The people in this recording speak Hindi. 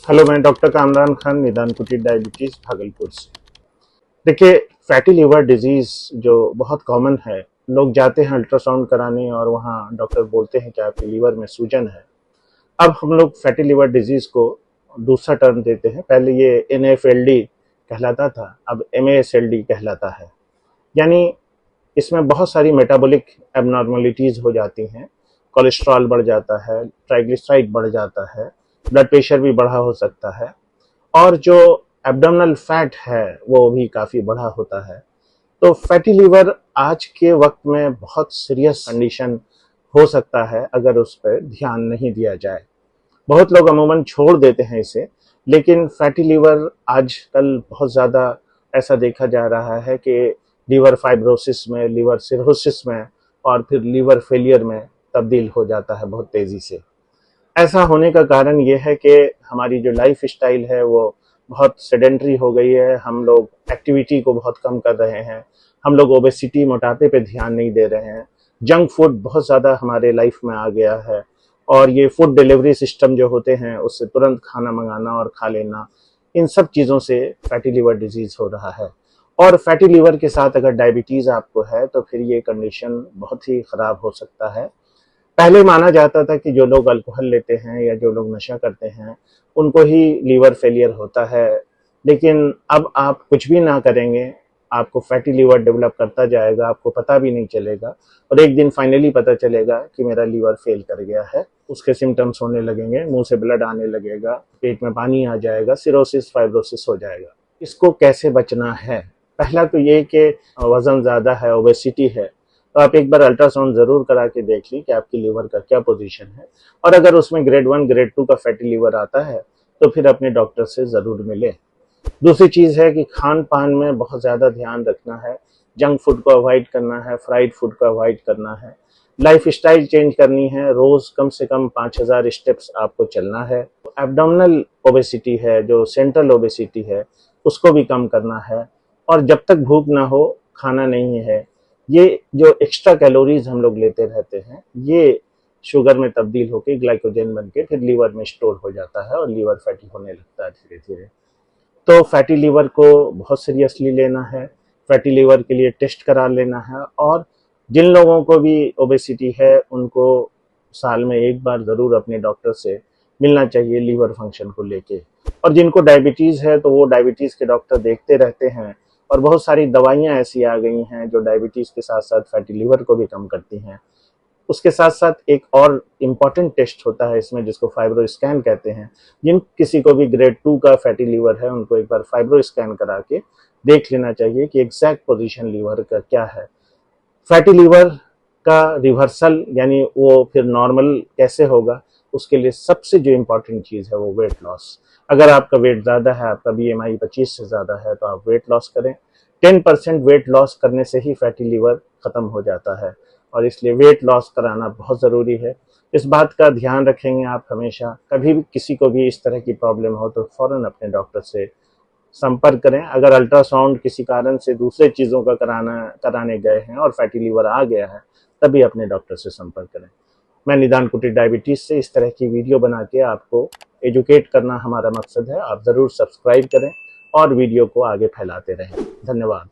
हेलो, मैं डॉक्टर कामरान खान, निदान कुटीर डायबिटीज़ भागलपुर से। देखिए, फैटी लिवर डिजीज़ जो बहुत कॉमन है, लोग जाते हैं अल्ट्रासाउंड कराने और वहाँ डॉक्टर बोलते हैं कि आपके लीवर में सूजन है। अब हम लोग फैटी लिवर डिजीज़ को दूसरा टर्म देते हैं। पहले ये एनएफएलडी कहलाता था, अब एमएएसएलडी कहलाता है। यानी इसमें बहुत सारी मेटाबॉलिक एबनॉर्मलिटीज़ हो जाती हैं। कोलेस्ट्रॉल बढ़ जाता है, ट्राइग्लिसराइड बढ़ जाता है, ब्लड प्रेशर भी बढ़ा हो सकता है और जो एब्डोमिनल फैट है वो भी काफ़ी बढ़ा होता है। तो फैटी लिवर आज के वक्त में बहुत सीरियस कंडीशन हो सकता है अगर उस पर ध्यान नहीं दिया जाए। बहुत लोग अमूमन छोड़ देते हैं इसे, लेकिन फैटी लिवर आजकल बहुत ज़्यादा ऐसा देखा जा रहा है कि लीवर फाइब्रोसिस में, लीवर सिरोसिस में और फिर लीवर फेलियर में तब्दील हो जाता है बहुत तेज़ी से। ऐसा होने का कारण ये है कि हमारी जो लाइफ स्टाइल है वो बहुत सेडेंटरी हो गई है। हम लोग एक्टिविटी को बहुत कम कर रहे हैं, हम लोग ओबेसिटी, मोटापे पे ध्यान नहीं दे रहे हैं। जंक फूड बहुत ज़्यादा हमारे लाइफ में आ गया है और ये फूड डिलीवरी सिस्टम जो होते हैं उससे तुरंत खाना मंगाना और खा लेना, इन सब चीज़ों से फैटी लिवर डिजीज़ हो रहा है। और फैटी लिवर के साथ अगर डायबिटीज़ आपको है तो फिर ये कंडीशन बहुत ही ख़राब हो सकता है। पहले माना जाता था कि जो लोग अल्कोहल लेते हैं या जो लोग नशा करते हैं उनको ही लीवर फेलियर होता है, लेकिन अब आप कुछ भी ना करेंगे, आपको फैटी लिवर डेवलप करता जाएगा, आपको पता भी नहीं चलेगा और एक दिन फाइनली पता चलेगा कि मेरा लीवर फेल कर गया है। उसके सिम्टम्स होने लगेंगे, मुंह से ब्लड आने लगेगा, पेट में पानी आ जाएगा, सिरोसिस फाइब्रोसिस हो जाएगा। इसको कैसे बचना है? पहला तो ये कि वजन ज़्यादा है, ओबेसिटी है, तो आप एक बार अल्ट्रासाउंड ज़रूर करा के देख ली कि आपकी लीवर का क्या पोजीशन है और अगर उसमें ग्रेड 1 ग्रेड 2 का फैटी लीवर आता है तो फिर अपने डॉक्टर से ज़रूर मिलें। दूसरी चीज़ है कि खान पान में बहुत ज़्यादा ध्यान रखना है। जंक फूड को अवॉइड करना है, फ्राइड फूड को अवॉइड करना है, लाइफ स्टाइल चेंज करनी है। रोज़ कम से कम 5000 स्टेप्स आपको चलना है। एब्डोमिनल ओबेसिटी है, जो सेंट्रल ओबेसिटी है, उसको भी कम करना है और जब तक भूख ना हो खाना नहीं है। ये जो एक्स्ट्रा कैलोरीज हम लोग लेते रहते हैं ये शुगर में तब्दील होकर ग्लाइकोजन बन के फिर लीवर में स्टोर हो जाता है और लीवर फैटी होने लगता है धीरे धीरे। तो फैटी लीवर को बहुत सीरियसली लेना है, फैटी लीवर के लिए टेस्ट करा लेना है और जिन लोगों को भी ओबेसिटी है उनको साल में एक बार ज़रूर अपने डॉक्टर से मिलना चाहिए लीवर फंक्शन को लेके। और जिनको डायबिटीज़ है तो वो डायबिटीज़ के डॉक्टर देखते रहते हैं और बहुत सारी दवाइयाँ ऐसी आ गई हैं जो डायबिटीज़ के साथ साथ फैटी लिवर को भी कम करती हैं। उसके साथ साथ एक और इम्पॉर्टेंट टेस्ट होता है इसमें जिसको फाइब्रो स्कैन कहते हैं। जिन किसी को भी ग्रेड 2 का फैटी लीवर है उनको एक बार फाइब्रो स्कैन करा के देख लेना चाहिए कि एग्जैक्ट पोजीशन लीवर का क्या है। फैटी लीवर का रिवर्सल यानी वो फिर नॉर्मल कैसे होगा, उसके लिए सबसे जो इम्पोर्टेंट चीज़ है वो वेट लॉस। अगर आपका वेट ज़्यादा है, आपका बीएमआई 25 से ज़्यादा है तो आप वेट लॉस करें। 10% वेट लॉस करने से ही फैटी लीवर ख़त्म हो जाता है और इसलिए वेट लॉस कराना बहुत ज़रूरी है। इस बात का ध्यान रखेंगे आप हमेशा। कभी भी किसी को भी इस तरह की प्रॉब्लम हो तो फ़ौरन अपने डॉक्टर से संपर्क करें। अगर अल्ट्रासाउंड किसी कारण से दूसरे चीज़ों का कराने गए हैं और फैटी लीवर आ गया है तभी अपने डॉक्टर से संपर्क करें। मैं निदान कुटीर डायबिटीज़ से इस तरह की वीडियो बना के आपको एजुकेट करना हमारा मकसद है। आप ज़रूर सब्सक्राइब करें और वीडियो को आगे फैलाते रहें। धन्यवाद।